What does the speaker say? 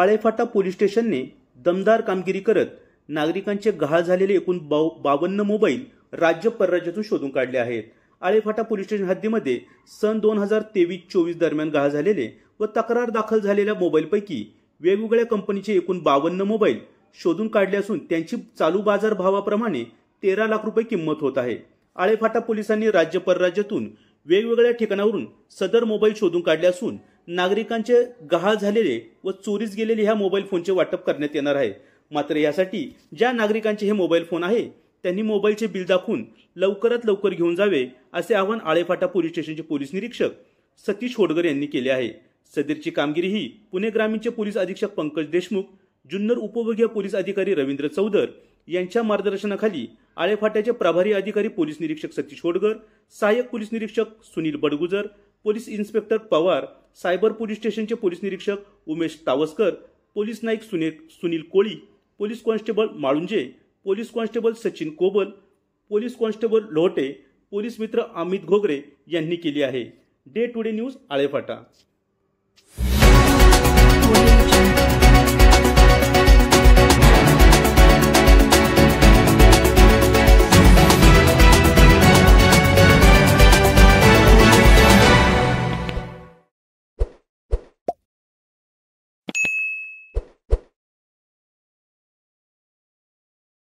Alephata police स्टेशनने दमदार कामगिरी करत नागरिकांचे गहाळ झालेले एकूण 52 मोबाईल राज्य परराज्यातून शोधून काढले आहेत। आळेफाटा पोलीस स्टेशन हद्दीमध्ये सन 2023-24 दरम्यान गहाळ झालेले व तक्रार दाखल झालेल्या मोबाईलपैकी वेगवेगळ्या कंपनीचे एकूण 52 मोबाईल शोधून काढले असून त्यांची चालू बाजार भावाप्रमाणे 13 लाख रुपये किंमत होत आहे। आळेफाटा पोलिसांनी राज्य परराज्यातून वेगवेगळ्या ठिकाणावरून सदर मोबाईल शोधून काढले असून नागरिकांचे गहाळ झालेले व चोरीस गेलेले ह्या मोबाईल फोनचे वाटप करण्यात येणार आहे। मात्र यासाठी ज्या नागरिकांचे हे मोबाईल फोन आहे त्यांनी मोबाईलचे बिल दाखवून लवकरात लवकर घेऊन जावे असे आवाहन आळेफाटा पोलीस स्टेशनचे पोलीस निरीक्षक सतीश होडगर यांनी केले आहे। सदरची कामगिरी ही पुणे ग्रामीणचे पोलीस अधीक्षक पंकज देशमुख, जुन्नर उपविभागीय पोलीस अधिकारी रवींद्र चौधर यांच्या मार्गदर्शनाखाली आळेफाट्याचे प्रभारी अधिकारी पोलीस निरीक्षक सतीश होडगर, सहाय्यक पोलीस निरीक्षक Sunil Badgujar, police inspector Pawar, cyber police स्टेशनचे पोलीस निरीक्षक Umesh Tawaskar, police Naik Sunil Koli, police constable Malunje, police constable Sachin Kobal, police constable Lohate, police मित्र अमित घोगरे यांनी केली आहे। Day today news Alephata.